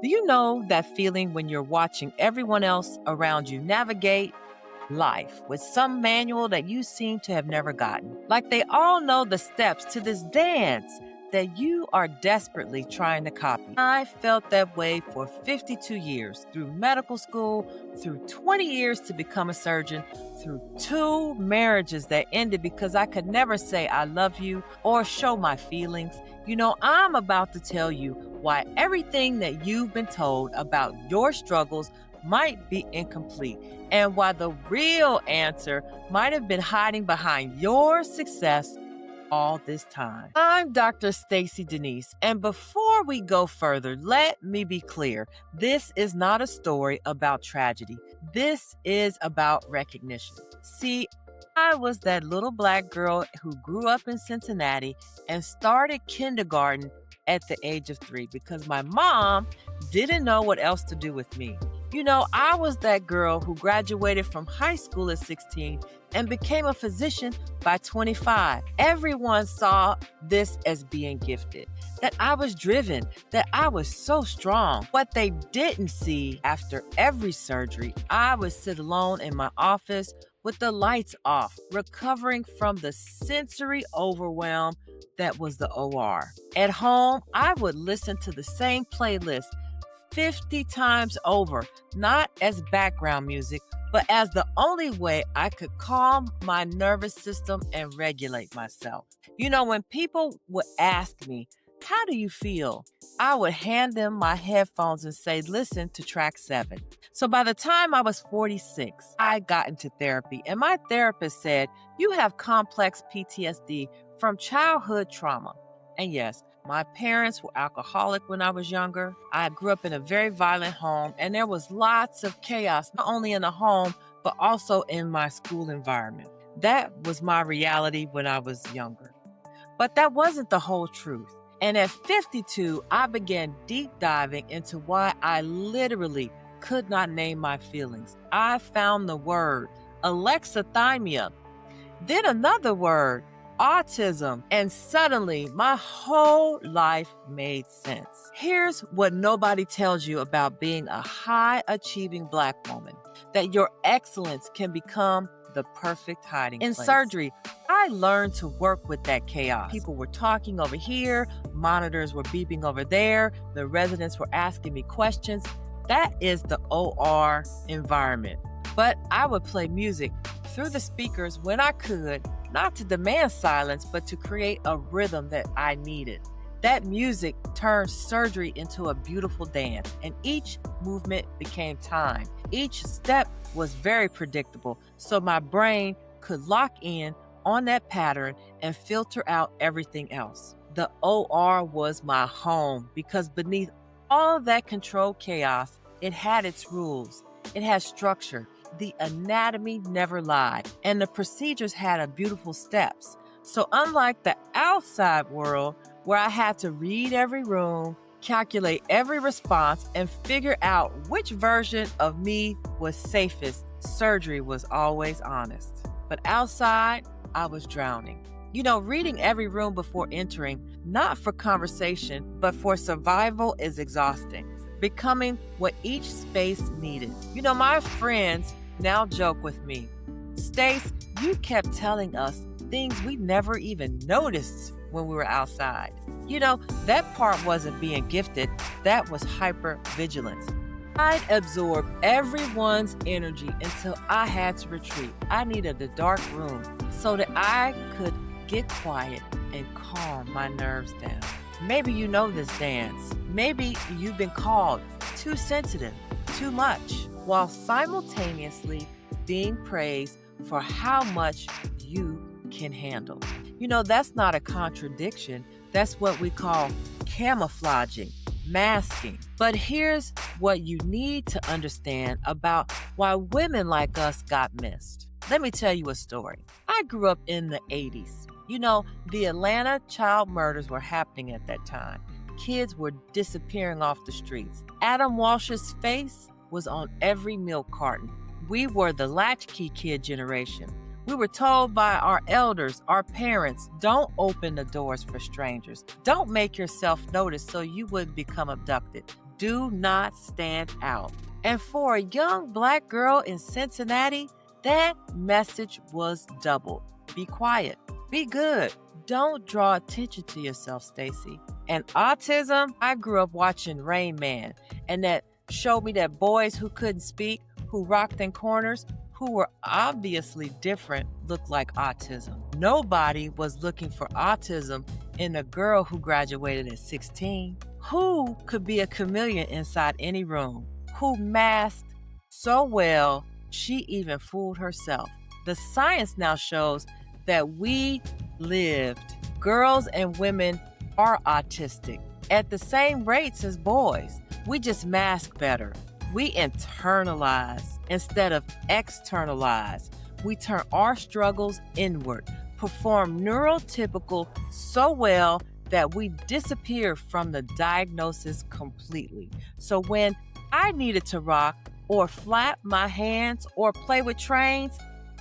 Do you know that feeling when you're watching everyone else around you navigate life with some manual that you seem to have never gotten? Like they all know the steps to this dance that you are desperately trying to copy. I felt that way for 52 years, through medical school, through 20 years to become a surgeon, through 2 marriages that ended because I could never say I love you or show my feelings. I'm about to tell you why everything that you've been told about your struggles might be incomplete, and why the real answer might have been hiding behind your success all this time. I'm Dr. Stacey Denise, and before we go further, let me be clear. This is not a story about tragedy. This is about recognition. See, I was that little Black girl who grew up in Cincinnati and started kindergarten at the age of 3 because my mom didn't know what else to do with me. I was that girl who graduated from high school at 16 and became a physician by 25. Everyone saw this as being gifted, that I was driven, that I was so strong. What they didn't see, after every surgery, I would sit alone in my office with the lights off, recovering from the sensory overwhelm that was the OR. At home, I would listen to the same playlist 50 times over, not as background music, but as the only way I could calm my nervous system and regulate myself. When people would ask me, "How do you feel?" I would hand them my headphones and say, "Listen to track 7. So by the time I was 46, I got into therapy, and my therapist said, "You have complex PTSD from childhood trauma." And yes, my parents were alcoholic when I was younger. I grew up in a very violent home, and there was lots of chaos, not only in the home, but also in my school environment. That was my reality when I was younger. But that wasn't the whole truth. And at 52, I began deep diving into why I literally could not name my feelings. I found the word alexithymia, then another word, autism, and suddenly my whole life made sense. Here's what nobody tells you about being a high-achieving Black woman: that your excellence can become the perfect hiding place. In surgery, I learned to work with that chaos. People were talking over here, monitors were beeping over there, the residents were asking me questions. That is the OR environment. But I would play music through the speakers when I could, not to demand silence, but to create a rhythm that I needed. That music turned surgery into a beautiful dance, and each movement became time. Each step was very predictable, so my brain could lock in on that pattern and filter out everything else. The OR was my home because beneath all of that controlled chaos, it had its rules. It had structure. The anatomy never lied, and the procedures had beautiful steps. So unlike the outside world, where I had to read every room, calculate every response, and figure out which version of me was safest, surgery was always honest. But outside, I was drowning. Reading every room before entering, not for conversation, but for survival, is exhausting. Becoming what each space needed. My friends now joke with me, "Stace, you kept telling us things we never even noticed when we were outside." That part wasn't being gifted, that was hypervigilance. I'd absorb everyone's energy until I had to retreat. I needed a dark room so that I could get quiet and calm my nerves down. Maybe you know this dance. Maybe you've been called too sensitive, too much, while simultaneously being praised for how much you can handle. That's not a contradiction. That's what we call camouflaging, masking. But here's what you need to understand about why women like us got missed. Let me tell you a story. I grew up in the 80s. The Atlanta child murders were happening at that time. Kids were disappearing off the streets. Adam Walsh's face was on every milk carton. We were the latchkey kid generation. We were told by our elders, our parents, don't open the doors for strangers. Don't make yourself noticed so you wouldn't become abducted. do not stand out. And for a young Black girl in Cincinnati, that message was doubled. Be quiet. Be good. Don't draw attention to yourself, Stacey. And autism, I grew up watching Rain Man, and that showed me that boys who couldn't speak, who rocked in corners, who were obviously different, looked like autism. Nobody was looking for autism in a girl who graduated at 16, who could be a chameleon inside any room, who masked so well she even fooled herself. The science now shows that we lived. Girls and women are autistic at the same rates as boys. We just mask better. We internalize instead of externalize. We turn our struggles inward, perform neurotypical so well that we disappear from the diagnosis completely. So when I needed to rock or flap my hands or play with trains,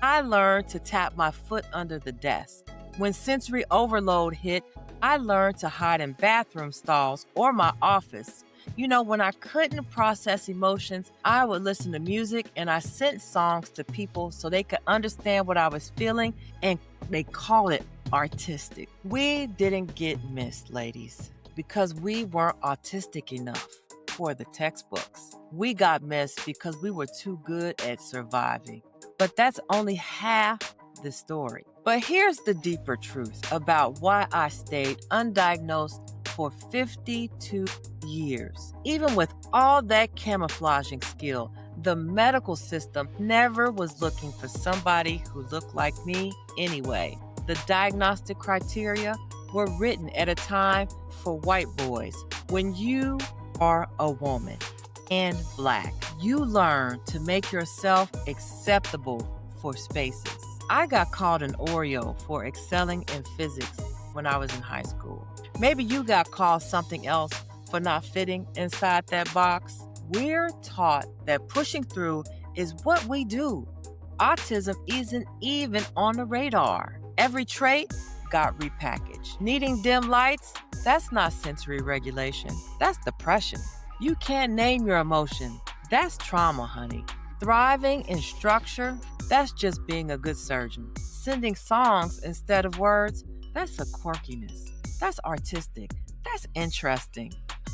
I learned to tap my foot under the desk. When sensory overload hit, I learned to hide in bathroom stalls or my office. You know, when I couldn't process emotions, I would listen to music and I sent songs to people so they could understand what I was feeling, and they call it artistic. We didn't get missed, ladies, because we weren't autistic enough for the textbooks. We got missed because we were too good at surviving. But that's only half the story. But here's the deeper truth about why I stayed undiagnosed for 52 years. Even with all that camouflaging skill, the medical system never was looking for somebody who looked like me anyway. The diagnostic criteria were written at a time for white boys. When you are a woman and Black, you learn to make yourself acceptable for spaces. I got called an Oreo for excelling in physics when I was in high school. Maybe you got called something else for not fitting inside that box. We're taught that pushing through is what we do. Autism isn't even on the radar. Every trait got repackaged. Needing dim lights, that's not sensory regulation. That's depression. You can't name your emotion. That's trauma, honey. Thriving in structure, that's just being a good surgeon. Sending songs instead of words, that's a quirkiness. That's artistic. That's interesting.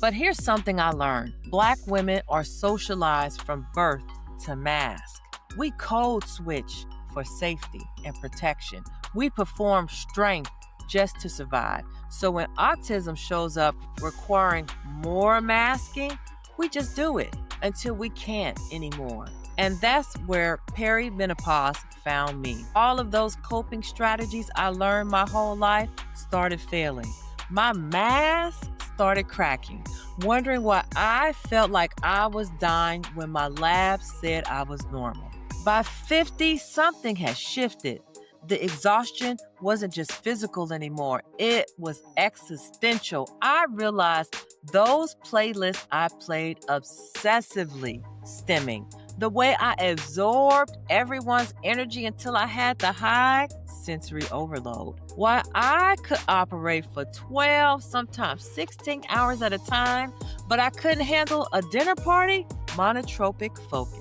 But here's something I learned. Black women are socialized from birth to mask. We code switch for safety and protection. We perform strength just to survive. So when autism shows up requiring more masking, we just do it until we can't anymore. And that's where perimenopause found me. All of those coping strategies I learned my whole life started failing. My mask started cracking, wondering why I felt like I was dying when my lab said I was normal. By 50, something had shifted. The exhaustion wasn't just physical anymore. It was existential. I realized those playlists I played obsessively stemming. The way I absorbed everyone's energy until I had to hide, sensory overload. Why I could operate for 12, sometimes 16 hours at a time, but I couldn't handle a dinner party, monotropic focus.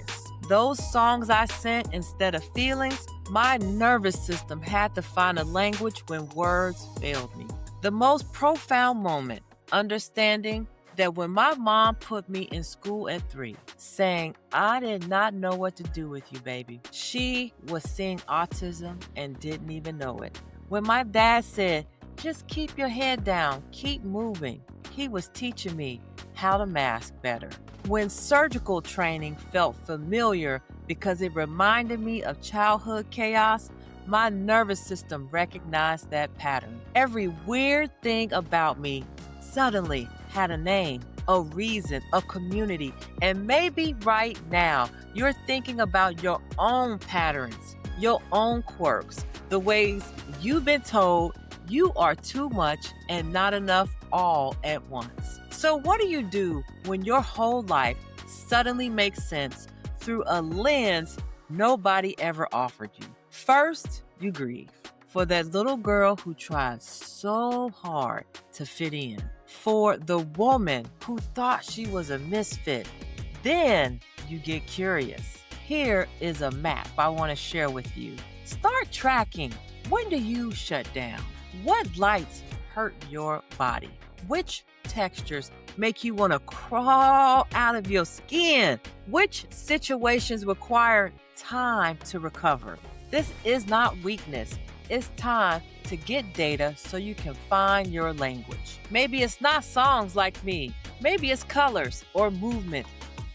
Those songs I sent instead of feelings, my nervous system had to find a language when words failed me. The most profound moment, understanding that when my mom put me in school at 3, saying, I did not know what to do with you, baby. She was seeing autism and didn't even know it. When my dad said, just keep your head down, keep moving, he was teaching me how to mask better. When surgical training felt familiar because it reminded me of childhood chaos, my nervous system recognized that pattern. Every weird thing about me suddenly had a name, a reason, a community. And maybe right now, you're thinking about your own patterns, your own quirks, the ways you've been told you are too much and not enough all at once. So what do you do when your whole life suddenly makes sense through a lens nobody ever offered you? First, you grieve for that little girl who tried so hard to fit in. for the woman who thought she was a misfit. Then you get curious. Here is a map I want to share with you. Start tracking. When do you shut down? What lights hurt your body? Which textures make you want to crawl out of your skin? Which situations require time to recover? This is not weakness. It's time to get data so you can find your language. Maybe it's not songs like me. Maybe it's colors or movement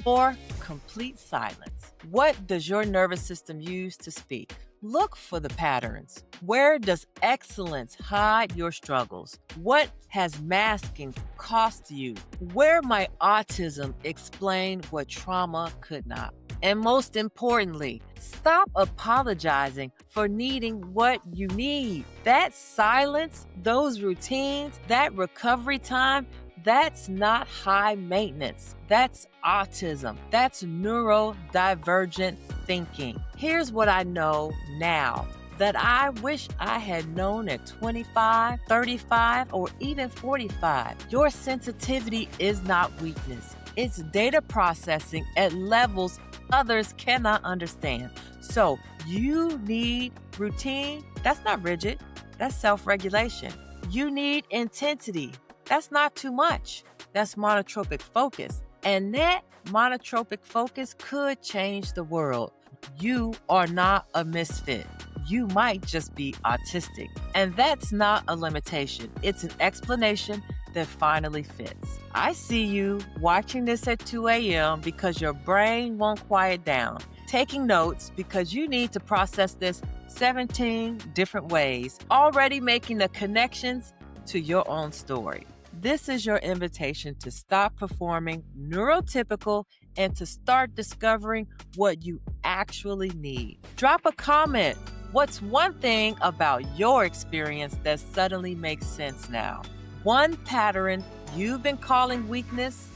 or complete silence. What does your nervous system use to speak? Look for the patterns. Where does excellence hide your struggles? What has masking cost you? Where might autism explain what trauma could not? And most importantly, stop apologizing for needing what you need. That silence, those routines, that recovery time, that's not high maintenance. That's autism. That's neurodivergent thinking. Here's what I know now that I wish I had known at 25, 35, or even 45. Your sensitivity is not weakness. It's data processing at levels others cannot understand. So you need routine. That's not rigid. That's self-regulation. You need intensity. That's not too much. That's monotropic focus. And that monotropic focus could change the world. You are not a misfit. You might just be autistic. And that's not a limitation. It's an explanation that finally fits. I see you watching this at 2 a.m. because your brain won't quiet down. Taking notes because you need to process this 17 different ways. Already making the connections to your own story. This is your invitation to stop performing neurotypical and to start discovering what you actually need. Drop a comment. What's one thing about your experience that suddenly makes sense now? One pattern you've been calling weakness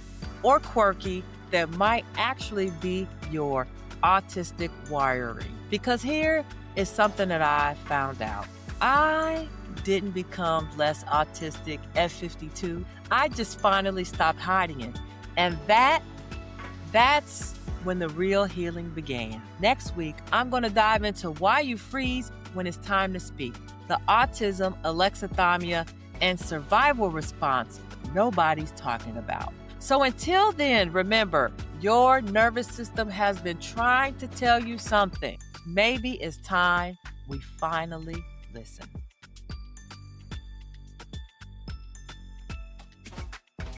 or quirky that might actually be your autistic wiring. Because here is something that I found out. I didn't become less autistic at 52. I just finally stopped hiding it. And that's when the real healing began. Next week, I'm going to dive into why you freeze when it's time to speak, the autism, alexithymia, and survival response nobody's talking about. So until then, remember, your nervous system has been trying to tell you something. Maybe it's time we finally listen.